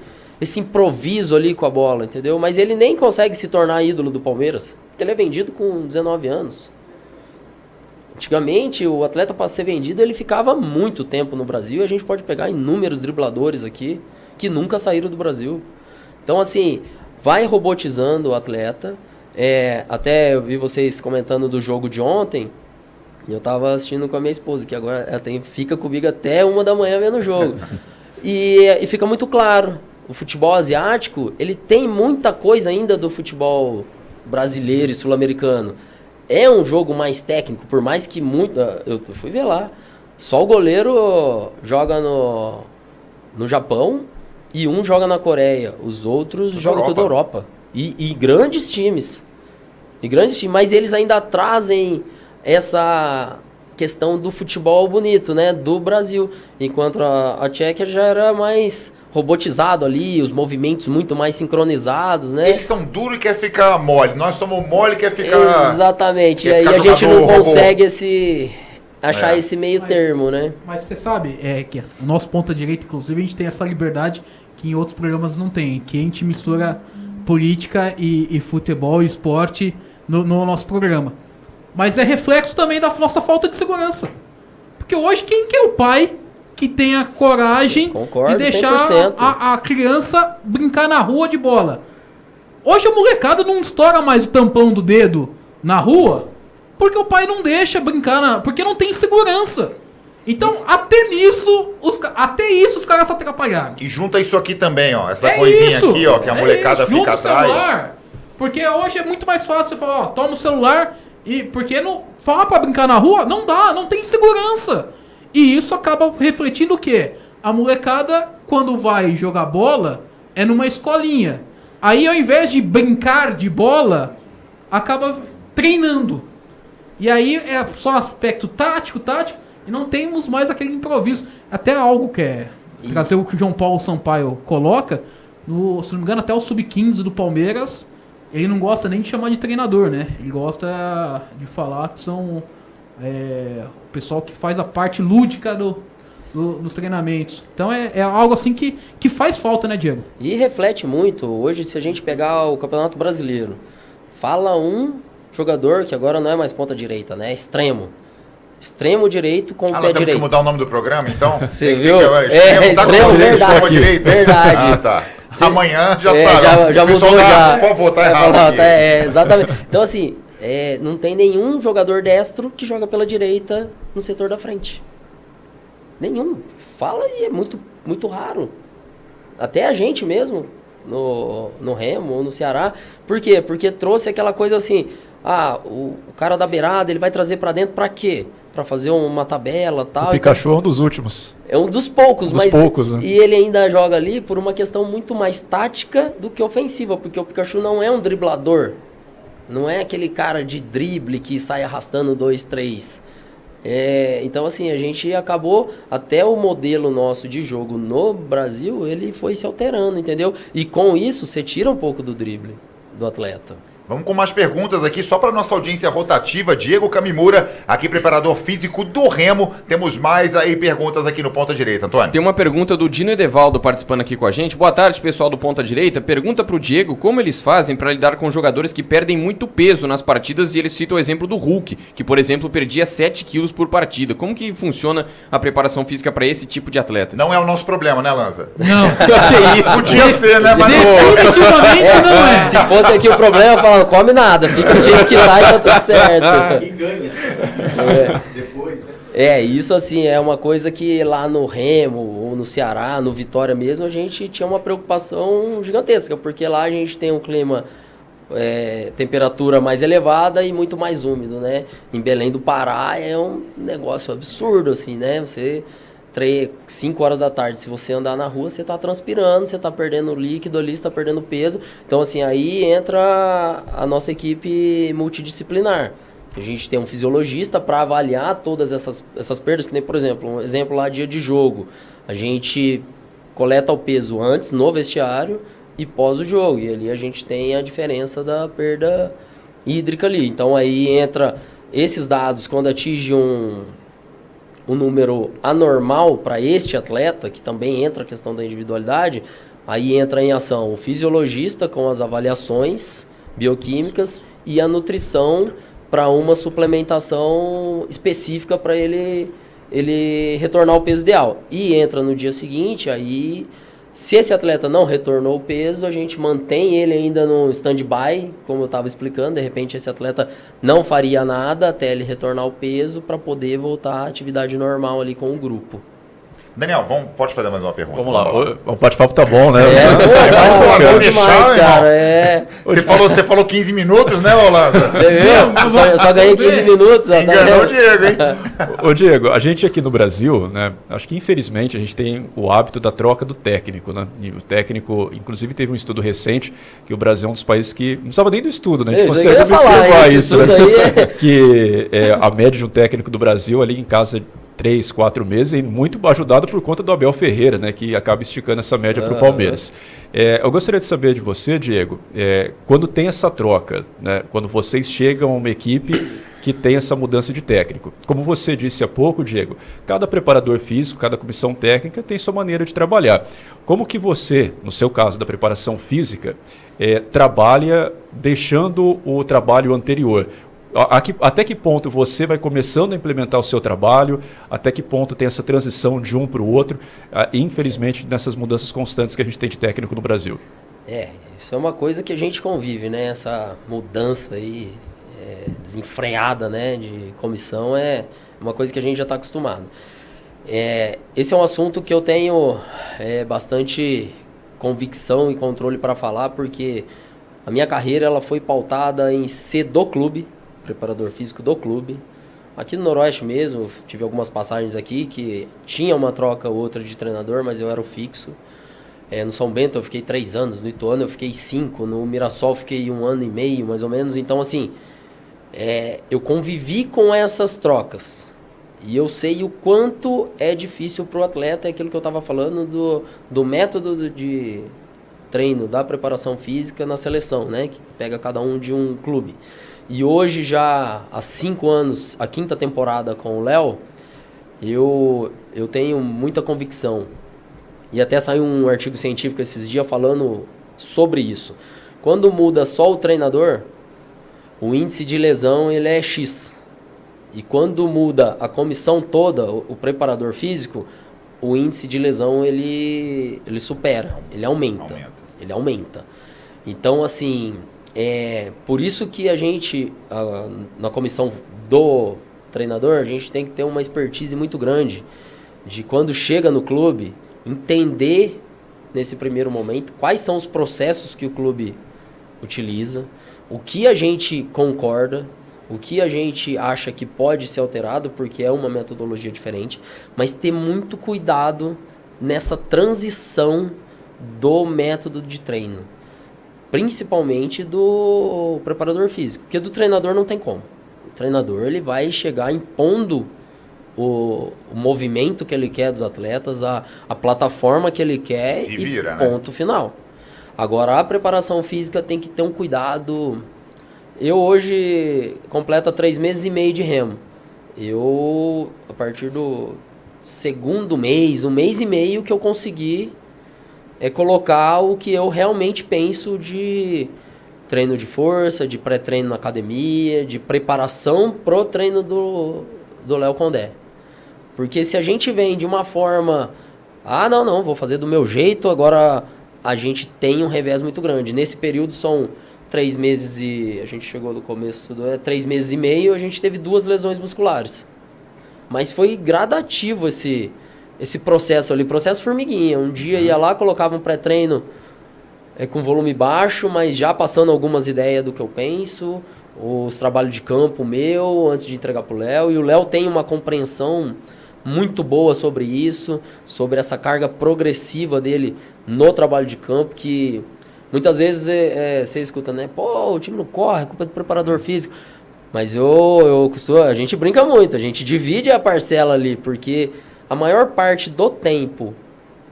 improviso ali com a bola, entendeu? Mas ele nem consegue se tornar ídolo do Palmeiras, porque ele é vendido com 19 anos. Antigamente, o atleta para ser vendido, ele ficava muito tempo no Brasil, e a gente pode pegar inúmeros dribladores aqui, que nunca saíram do Brasil. Então, assim, vai robotizando o atleta. Até eu vi vocês comentando do jogo de ontem, eu tava assistindo com a minha esposa, que agora ela fica comigo até 1 da manhã vendo o jogo. E fica muito claro, o futebol asiático, ele tem muita coisa ainda do futebol brasileiro e sul-americano. É um jogo mais técnico, por mais que muito... Eu fui ver lá, só o goleiro joga no Japão e um joga na Coreia. Os outros jogam toda a Europa. E grandes times. Mas eles ainda trazem essa questão do futebol bonito, né, do Brasil, enquanto a Tchequia já era mais robotizado ali, os movimentos muito mais sincronizados, né? Eles são duros e quer ficar mole, nós somos mole e quer ficar... Exatamente, e aí a gente não consegue achar esse meio termo, né? Mas você sabe, que o nosso ponta-direita, inclusive, a gente tem essa liberdade que em outros programas não tem, que a gente mistura política e futebol e esporte no nosso programa. Mas é reflexo também da nossa falta de segurança. Porque hoje, quem que é o pai que tem a coragem de deixar a criança brincar na rua de bola? Hoje a molecada não estoura mais o tampão do dedo na rua porque o pai não deixa brincar, porque não tem segurança. Então, até isso os caras se atrapalharam. E junta isso aqui também, ó. Essa coisinha aqui, ó, que a molecada fica atrás. Celular, porque hoje é muito mais fácil você falar, ó, toma o celular... Porque não falar pra brincar na rua, não dá, não tem segurança. E isso acaba refletindo o quê? A molecada, quando vai jogar bola, é numa escolinha. Aí, ao invés de brincar de bola, acaba treinando. E aí é só aspecto tático, e não temos mais aquele improviso. Até algo que trazer o que o João Paulo Sampaio coloca, se não me engano, até o Sub-15 do Palmeiras... Ele não gosta nem de chamar de treinador, né? Ele gosta de falar que são o pessoal que faz a parte lúdica dos treinamentos. Então é algo assim que faz falta, né, Diego? E reflete muito. Hoje, se a gente pegar o Campeonato Brasileiro, fala um jogador que agora não é mais ponta direita, né? É extremo. Extremo direito com o pé temos direito. que mudar o nome do programa, então? Você viu? Extremo, verdade. direito. Verdade. Ah, tá. Amanhã já sabe. Já mudou, pessoal já. Por favor, tá errado. Exatamente. Então, assim, não tem nenhum jogador destro que joga pela direita no setor da frente. Nenhum. Fala e é muito, muito raro. Até a gente mesmo, no Remo ou no Ceará. Por quê? Porque trouxe aquela coisa assim, o cara da beirada, ele vai trazer pra dentro pra quê? Pra fazer uma tabela e tal. O Pikachu é um dos últimos. É um dos poucos, Né? E ele ainda joga ali por uma questão muito mais tática do que ofensiva, porque o Pikachu não é um driblador. Não é aquele cara de drible que sai arrastando 2, 3. Então, assim, a gente acabou, até o modelo nosso de jogo no Brasil, ele foi se alterando, entendeu? E com isso, você tira um pouco do drible do atleta. Vamos com mais perguntas aqui, só para nossa audiência rotativa. Diego Kamimura, aqui preparador físico do Remo. Temos mais aí perguntas aqui no Ponta Direita, Antônio. Tem uma pergunta do Dino Edevaldo participando aqui com a gente. Boa tarde, pessoal do Ponta Direita. Pergunta pro Diego como eles fazem para lidar com jogadores que perdem muito peso nas partidas, e ele cita o exemplo do Hulk, que, por exemplo, perdia 7 quilos por partida. Como que funciona a preparação física para esse tipo de atleta? Não é o nosso problema, né, Lanza? Não. Que isso? Podia ser, né, mas Definitivamente não é. Se fosse aqui o problema, eu falava, come nada, fica do jeito que tá e tá tudo certo. E ganha. Depois, Isso assim, é uma coisa que lá no Remo, ou no Ceará, no Vitória mesmo, a gente tinha uma preocupação gigantesca, porque lá a gente tem um clima, temperatura mais elevada e muito mais úmido, né? Em Belém do Pará é um negócio absurdo, assim, né? Você... 5 horas da tarde, se você andar na rua, você está transpirando, você está perdendo líquido ali, você está perdendo peso. Então, assim, aí entra a nossa equipe multidisciplinar. A gente tem um fisiologista para avaliar todas essas perdas, que nem, por exemplo, um exemplo lá, dia de jogo. A gente coleta o peso antes, no vestiário, e pós o jogo. E ali a gente tem a diferença da perda hídrica ali. Então, aí entra esses dados, quando atinge um número anormal para este atleta, que também entra a questão da individualidade, aí entra em ação o fisiologista com as avaliações bioquímicas e a nutrição para uma suplementação específica para ele retornar ao peso ideal. E entra no dia seguinte, aí se esse atleta não retornou o peso, a gente mantém ele ainda no stand-by, como eu estava explicando. De repente, esse atleta não faria nada até ele retornar o peso para poder voltar à atividade normal ali com o grupo. Daniel, pode fazer mais uma pergunta. Vamos lá, o bate-papo tá bom, né? Bom demais, cara. Você falou 15 minutos, né, Holanda? Você viu? Eu só ganhei 15 minutos. Enganou o Diego, hein? Ô Diego, a gente aqui no Brasil, né, acho que infelizmente a gente tem o hábito da troca do técnico, né? E o técnico, inclusive teve um estudo recente que o Brasil é um dos países que, não precisava nem do estudo, né? A gente consegue observar isso, né? Que a média de um técnico do Brasil ali em casa 3, 4 meses, e muito ajudado por conta do Abel Ferreira, né, que acaba esticando essa média para o Palmeiras. Eu gostaria de saber de você, Diego, quando tem essa troca, né, quando vocês chegam a uma equipe que tem essa mudança de técnico. Como você disse há pouco, Diego, cada preparador físico, cada comissão técnica tem sua maneira de trabalhar. Como que você, no seu caso da preparação física, trabalha deixando o trabalho anterior? Até que ponto você vai começando a implementar o seu trabalho, até que ponto tem essa transição de um para o outro, infelizmente nessas mudanças constantes que a gente tem de técnico no Brasil? Isso é uma coisa que a gente convive, né? Essa mudança aí desenfreada, né, de comissão é uma coisa que a gente já está acostumado. Esse é um assunto que eu tenho bastante convicção e controle para falar, porque a minha carreira ela foi pautada em ser do clube, preparador físico do clube. Aqui no Noroeste mesmo, tive algumas passagens aqui que tinha uma troca ou outra de treinador, mas eu era o fixo. No São Bento eu fiquei 3 anos, no Ituano eu fiquei 5, no Mirassol eu fiquei 1 ano e meio, mais ou menos. Então, assim, eu convivi com essas trocas. E eu sei o quanto é difícil para o atleta, é aquilo que eu estava falando do método de treino, da preparação física na seleção, né? Que pega cada um de um clube. E hoje, já há 5 anos, a 5ª temporada com o Léo, eu tenho muita convicção. E até saiu um artigo científico esses dias falando sobre isso. Quando muda só o treinador, o índice de lesão ele é X. E quando muda a comissão toda, o preparador físico, o índice de lesão ele supera, ele aumenta. Ele aumenta. Então, assim, por isso que a gente, na comissão do treinador, a gente tem que ter uma expertise muito grande de quando chega no clube, entender nesse primeiro momento quais são os processos que o clube utiliza, o que a gente concorda, o que a gente acha que pode ser alterado, porque é uma metodologia diferente, mas ter muito cuidado nessa transição do método de treino, principalmente do preparador físico, porque do treinador não tem como. O treinador ele vai chegar impondo o movimento que ele quer dos atletas, a plataforma que ele quer Se vira, ponto final. Agora, a preparação física tem que ter um cuidado. Eu hoje completo 3 meses e meio de remo. Eu, a partir do 2º mês, 1 mês e meio que eu consegui colocar o que eu realmente penso de treino de força, de pré-treino na academia, de preparação pro treino do Léo Condé. Porque se a gente vem de uma forma, não, vou fazer do meu jeito, agora a gente tem um revés muito grande. Nesse período são 3 meses e a gente chegou no começo, 3 meses e meio, a gente teve 2 lesões musculares. Mas foi gradativo esse processo ali, processo formiguinha. Um dia ia lá, colocava um pré-treino com volume baixo, mas já passando algumas ideias do que eu penso, os trabalhos de campo meu, antes de entregar pro Léo. E o Léo tem uma compreensão muito boa sobre isso, sobre essa carga progressiva dele no trabalho de campo, que muitas vezes você escuta, né? Pô, o time não corre, é culpa do preparador físico. Mas a gente brinca muito, a gente divide a parcela ali, porque a maior parte do tempo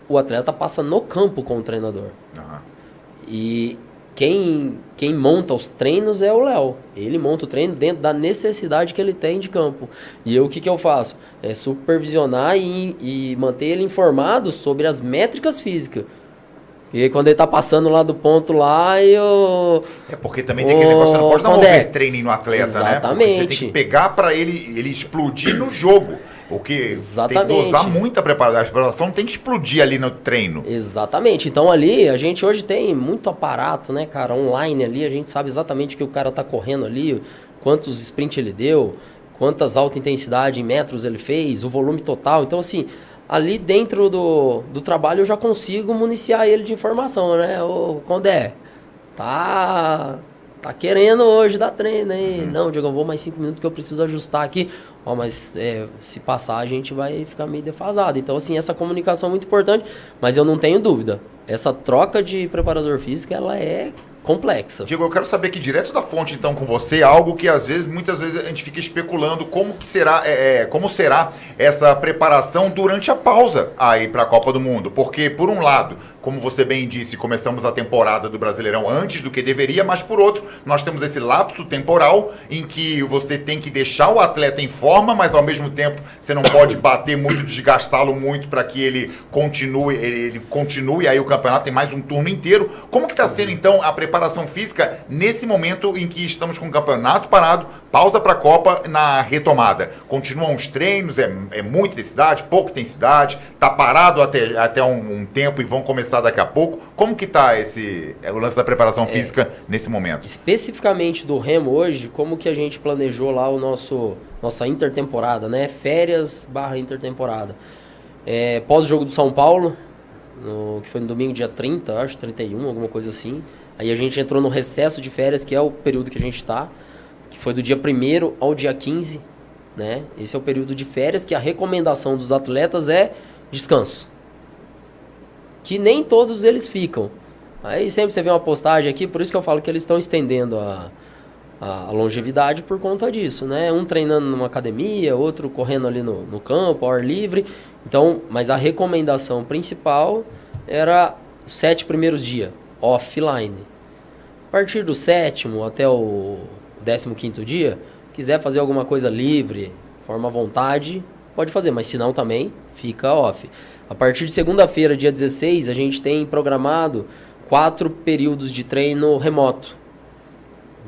o atleta passa no campo com o treinador. Uhum. E quem monta os treinos é o Léo. Ele monta o treino dentro da necessidade que ele tem de campo. E eu, o que eu faço? É supervisionar e manter ele informado sobre as métricas físicas. E quando ele tá passando lá do ponto lá, porque também tem aquele negócio, você não pode dar um overtraining no atleta, exatamente, né? Porque você tem que pegar para ele explodir no jogo. Porque exatamente, tem que dosar muito a preparação, tem que explodir ali no treino. Exatamente. Então ali, a gente hoje tem muito aparato, né, cara, online ali, a gente sabe exatamente o que o cara tá correndo ali, quantos sprint ele deu, quantas alta intensidade em metros ele fez, o volume total. Então, assim, ali dentro do trabalho eu já consigo municiar ele de informação, né? Ô, Condé, tá querendo hoje dar treino aí. Não, Diego, eu vou mais 5 minutos que eu preciso ajustar aqui. Mas se passar a gente vai ficar meio defasado. Então, assim, essa comunicação é muito importante, mas eu não tenho dúvida. Essa troca de preparador físico, ela é complexa. Diego, eu quero saber aqui direto da fonte, então, com você, algo que muitas vezes a gente fica especulando como será essa preparação durante a pausa aí para a Copa do Mundo. Porque, por um lado, como você bem disse, começamos a temporada do Brasileirão antes do que deveria, mas por outro, nós temos esse lapso temporal em que você tem que deixar o atleta em forma, mas ao mesmo tempo você não pode bater muito, desgastá-lo muito para que ele continue aí o campeonato, tem mais um turno inteiro. Como que está sendo, então, a preparação física nesse momento em que estamos com o campeonato parado, pausa para a Copa na retomada? Continuam os treinos, é muita intensidade, pouca intensidade, está parado até um tempo e vão começar daqui a pouco. Como que está o lance da preparação física nesse momento? Especificamente do Remo hoje, como que a gente planejou lá nossa intertemporada, né? Férias / intertemporada. Pós-jogo do São Paulo, que foi no domingo, dia 30, acho, 31, alguma coisa assim. Aí a gente entrou no recesso de férias, que é o período que a gente está, que foi do dia 1º ao dia 15, né? Esse é o período de férias, que a recomendação dos atletas é descanso. Que nem todos eles ficam. Aí sempre você vê uma postagem aqui, por isso que eu falo que eles estão estendendo a longevidade por conta disso, né? Um treinando numa academia, outro correndo ali no campo, ao ar livre. Então, mas a recomendação principal era os 7 primeiros dias, offline. A partir do 7º até o 15º dia, quiser fazer alguma coisa livre, forma à vontade, pode fazer, mas se não também, fica off. A partir de segunda-feira, dia 16, a gente tem programado 4 períodos de treino remoto.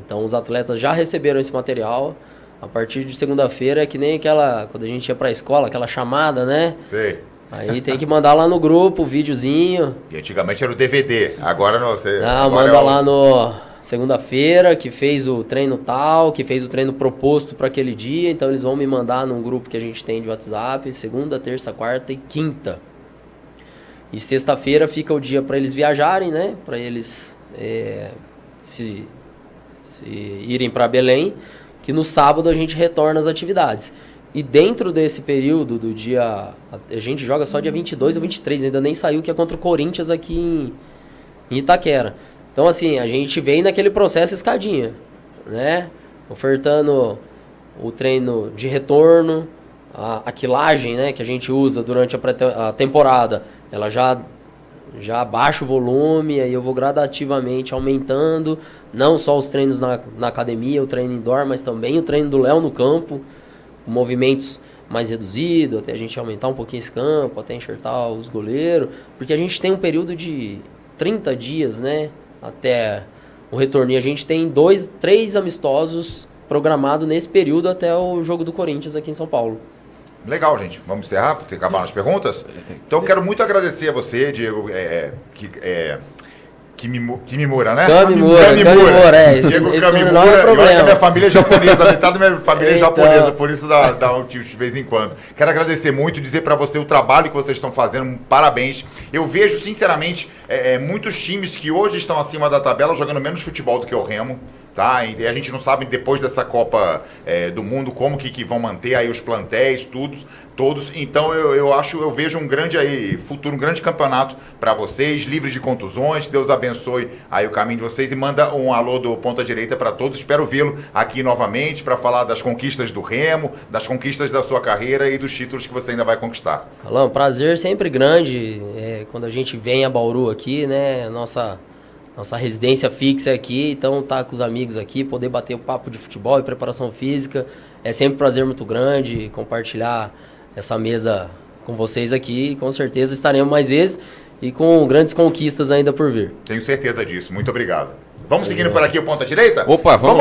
Então os atletas já receberam esse material. A partir de segunda-feira é que nem aquela, quando a gente ia pra escola, aquela chamada, né? Sei. Aí tem que mandar lá no grupo o videozinho. E antigamente era o DVD, agora não sei. Não, Agora manda é o- lá no segunda-feira que fez o treino tal, que fez o treino proposto para aquele dia. Então eles vão me mandar num grupo que a gente tem de WhatsApp, segunda, terça, quarta e quinta. E sexta-feira fica o dia para eles viajarem, né? Para eles se irem para Belém, que no sábado a gente retorna às atividades. E dentro desse período do dia... A gente joga só dia 22 ou 23, ainda nem saiu, que é contra o Corinthians aqui em Itaquera. Então, assim, a gente vem naquele processo escadinha, né? Ofertando o treino de retorno, a quilagem, né, que a gente usa durante a temporada, ela já baixa o volume, aí eu vou gradativamente aumentando, não só os treinos na academia, o treino indoor, mas também o treino do Léo no campo, com movimentos mais reduzidos, até a gente aumentar um pouquinho esse campo, até enxertar os goleiros, porque a gente tem um período de 30 dias, né, até o retorno, e a gente tem 3 amistosos programados nesse período até o jogo do Corinthians aqui em São Paulo. Legal, gente. Vamos encerrar, porque acabaram as perguntas? Então, eu quero muito agradecer a você, Diego, Kimimura, né? Kamimura, esse Diego sobrenome Kamimura. é Eu acho que a problema. minha família é japonesa, metade da minha família é Então. japonesa, por isso dá um tilt de vez em quando. Quero agradecer muito, dizer pra você o trabalho que vocês estão fazendo, parabéns. Eu vejo, sinceramente, muitos times que hoje estão acima da tabela jogando menos futebol do que o Remo. Tá? E a gente não sabe depois dessa Copa do Mundo como que vão manter aí os plantéis, todos. Então eu vejo um grande aí futuro, um grande campeonato para vocês, livre de contusões. Deus abençoe aí o caminho de vocês e manda um alô do Ponta Direita para todos. Espero vê-lo aqui novamente para falar das conquistas do Remo, das conquistas da sua carreira e dos títulos que você ainda vai conquistar. Alain, prazer sempre grande quando a gente vem a Bauru aqui, né? Nossa residência fixa é aqui, então tá com os amigos aqui, poder bater o papo de futebol e preparação física. É sempre um prazer muito grande compartilhar essa mesa com vocês aqui. Com certeza estaremos mais vezes e com grandes conquistas ainda por vir. Tenho certeza disso. Muito obrigado. Vamos seguindo por aqui o Ponta Direita? Opa, vamos.